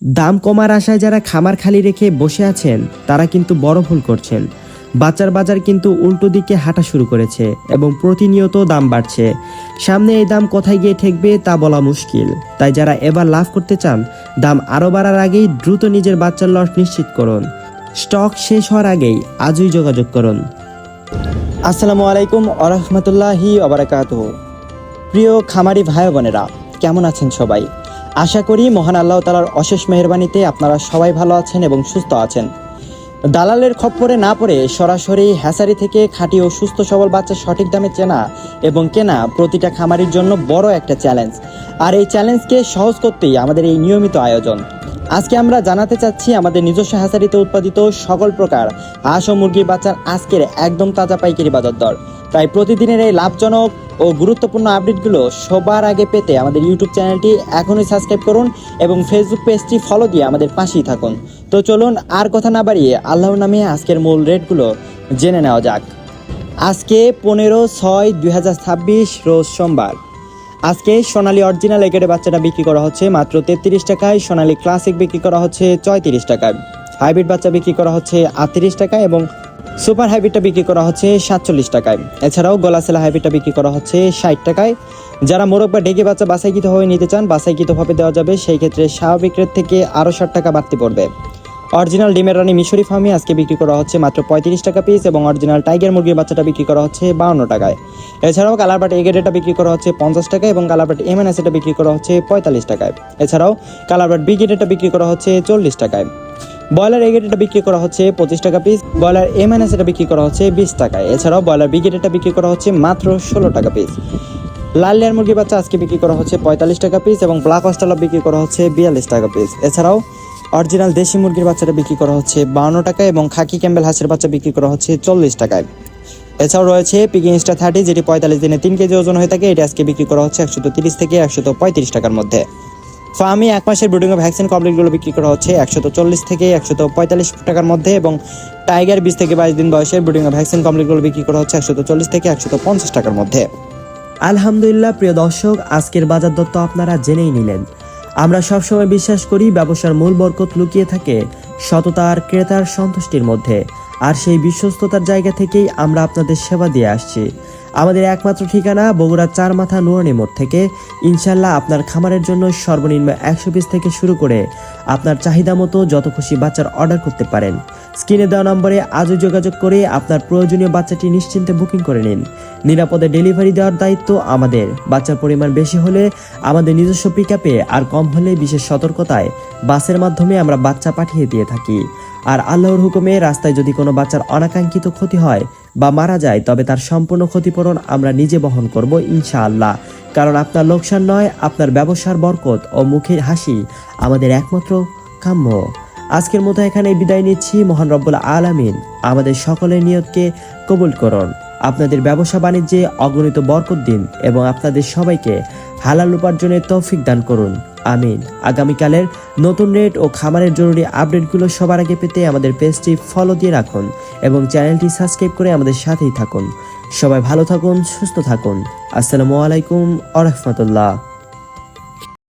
দাম কমার আশায় যারা খামার খালি রেখে বসে আছেন তারা কিন্তু বড় ভুল করছেন। বাচ্চার বাজার কিন্তু উল্টো দিকে হাঁটা শুরু করেছে এবং প্রতিনিয়ত দাম বাড়ছে। সামনে এই দাম কোথায় গিয়ে ঠেকবে তা বলা মুশকিল। তাই যারা এবার লাভ করতে চান, দাম আরও বাড়ার আগেই দ্রুত নিজের বাচ্চার লট নিশ্চিত করুন। স্টক শেষ হওয়ার আগেই আজই যোগাযোগ করুন। আসসালামু আলাইকুম ওয়া রাহমাতুল্লাহি ওয়া বারাকাতুহু। প্রিয় খামারি ভাই বোনেরা, কেমন আছেন সবাই? আশা করি মহান আল্লাহ তাআলার অশেষ মেহেরবানিতে আপনারা সবাই ভালো আছেন এবং সুস্থ আছেন। দালালের খপ্পরে না পড়ে সরাসরি হ্যাচারি থেকে খাঁটি ও সুস্থ সবল বাচ্চা সঠিক দামে চেনা এবং কেনা প্রতিটা খামারির জন্য বড় একটা চ্যালেঞ্জ। আর এই চ্যালেঞ্জকে সহজ করতেই আমাদের এই নিয়মিত আয়োজন। আজকে আমরা জানাতে চাচ্ছি আমাদের নিজস্ব হ্যাচারিতে উৎপাদিত সকল প্রকার হাঁস ও মুরগির বাচ্চার আজকের একদম তাজা পাইকারি বাজার দর। তাই প্রতিদিনের এই লাভজনক ও গুরুত্বপূর্ণ আপডেটগুলো সবার আগে পেতে আমাদের ইউটিউব চ্যানেলটি এখনই সাবস্ক্রাইব করুন এবং ফেসবুক পেজটি ফলো দিয়ে আমাদের পাশেই থাকুন। তো চলুন আর কথা না বাড়িয়ে আল্লাহর নামে আজকের মূল রেটগুলো জেনে নেওয়া যাক। আজকে 15/6/2026 রোজ সোমবার। আজকে সোনালী অরিজিনাল এগের বাচ্চাটা বিক্রি করা হচ্ছে মাত্র 33 টাকায়, সোনালী ক্লাসিক বিক্রি করা হচ্ছে 34 টাকায়, হাইব্রিড বাচ্চা বিক্রি করা হচ্ছে 38 টাকায় এবং সুপার হাইব্রিডটা বিক্রি করা হচ্ছে 47 টাকায়। এছাড়াও গলাসেলা হাইব্রিডটা বিক্রি করা হচ্ছে 60 টাকায়। যারা মোরগ বা ডেকে বাচ্চা বাছাইকৃতভাবে নিতে চান, বাছাইকৃতভাবে দেওয়া যাবে, সেই ক্ষেত্রে স্বাভাবিক রেট থেকে আরও 60 টাকা বাড়তি পড়বে। অরিজিনাল ডিমের রানী মিশরি ফার্মি আজকে বিক্রি করা হচ্ছে মাত্র 35 টাকা পিস এবং অরিজিনাল টাইগার মুরগির বাচ্চাটা বিক্রি করা হচ্ছে 52 টাকায়। এছাড়াও কালারবাট এগেডেটা বিক্রি করা হচ্ছে 50 টাকায় এবং কালারবাট এমএনএস এটা বিক্রি করা হচ্ছে 45 টাকায়। এছাড়াও কালারবাট বিগেডেটা বিক্রি করা হচ্ছে 40 টাকায়। ব্রয়লার এগেডেটা বিক্রি করা হচ্ছে 25 টাকা পিস, ব্রয়লার এমএনএস এটা বিক্রি করা হচ্ছে 20 টাকায়। এছাড়াও ব্রয়লার বিগেডেটা বিক্রি করা হচ্ছে মাত্র 16 টাকা পিস। লাল লেয়ার মুরগির বাচ্চা আজকে বিক্রি করা হচ্ছে 45 টাকা পিস এবং ব্ল্যাক অস্ট্রেলিয়া বিক্রি করা হচ্ছে 42 টাকা পিস। এছাড়াও অরিজিনাল দেশি মুরগির বাচ্চাটা বিক্রি করা হচ্ছে 52 টাকায় এবং খাকি ক্যাম্বেল হাঁসের বাচ্চা বিক্রি করা হচ্ছে 40 টাকায়। এছাড়াও রয়েছে পিকিং স্টার 30 যেটি 45 দিনে 3 কেজি ওজন হয়ে থাকে, এটি আজকে বিক্রি করা হচ্ছে 130 থেকে 135 টাকার মধ্যে। ফার্মি 1 মাসের ব্রিডিং ও ভ্যাকসিন কমপ্লিটগুলো বিক্রি করা হচ্ছে 140 থেকে 145 টাকার মধ্যে এবং টাইগার 20 থেকে 22 দিন বয়সের ব্রিডিং ও ভ্যাকসিন কমপ্লিটগুলো বিক্রি করা হচ্ছে 140 থেকে 150 টাকার মধ্যে। আলহামদুলিল্লাহ প্রিয় দর্শক, আজকের বাজার দর তো আপনারা জেনেই নিলেন। আমরা সবসময় বিশ্বাস করি ব্যবসার মূল বরকত লুকিয়ে থাকে সততার ক্রেতার সন্তুষ্টির মধ্যে, আর সেই বিশ্বস্ততার জায়গা থেকেই আমরা আপনাদের সেবা দিয়ে আসছি। আমাদের একমাত্র ঠিকানা বগুড়া 4 মাথা নুরানি মোড় থেকে। ইনশাল্লাহ আপনার খামারের জন্য সর্বনিম্ন 100 পিস থেকে শুরু করে আপনার চাহিদা মতো যত খুশি বাচ্চার অর্ডার করতে পারেন। স্ক্রিনে দেওয়া নম্বরে আজও যোগাযোগ করে আপনার প্রয়োজনীয় বাচ্চাটি নিশ্চিন্তে বুকিং করে নিন। নিরাপদে ডেলিভারি দেওয়ার দায়িত্ব আমাদের। বাচ্চার পরিমাণ বেশি হলে আমাদের নিজস্ব পিকআপে, আর কম হলে বিশেষ সতর্কতায় বাসের মাধ্যমে আমরা বাচ্চা পাঠিয়ে দিয়ে থাকি। আর আল্লাহর হুকুমে রাস্তায় যদি কোনো বাচ্চার অনাকাঙ্ক্ষিত ক্ষতি হয় বা মারা যায়, তবে তার সম্পূর্ণ ক্ষতিপূরণ আমরা নিজে বহন করব ইনশাআল্লাহ। কারণ আপনার লোকসান নয়, আপনার ব্যবসার বরকত ও মুখের হাসি আমাদের একমাত্র কাম্য। আজকের মতো এখানে বিদায় নিচ্ছি। মহান রব্বুল আলামিন আমাদের সকলের নিয়তকে কবুল করুন, আপনাদের ব্যবসা বাণিজ্যে অগণিত বরকত দিন এবং আপনাদের সবাইকে হালাল উপার্জনের তৌফিক দান করুন, আমিন। আগামীকালের নতুন রেট ও খামারের জরুরি আপডেটগুলো সবার আগে পেতে আমাদের পেজটি ফলো দিয়ে রাখুন এবং চ্যানেলটি সাবস্ক্রাইব করে আমাদের সাথেই থাকুন। সবাই ভালো থাকুন, সুস্থ থাকুন। আসসালামু আলাইকুম ওয়া রাহমাতুল্লাহ।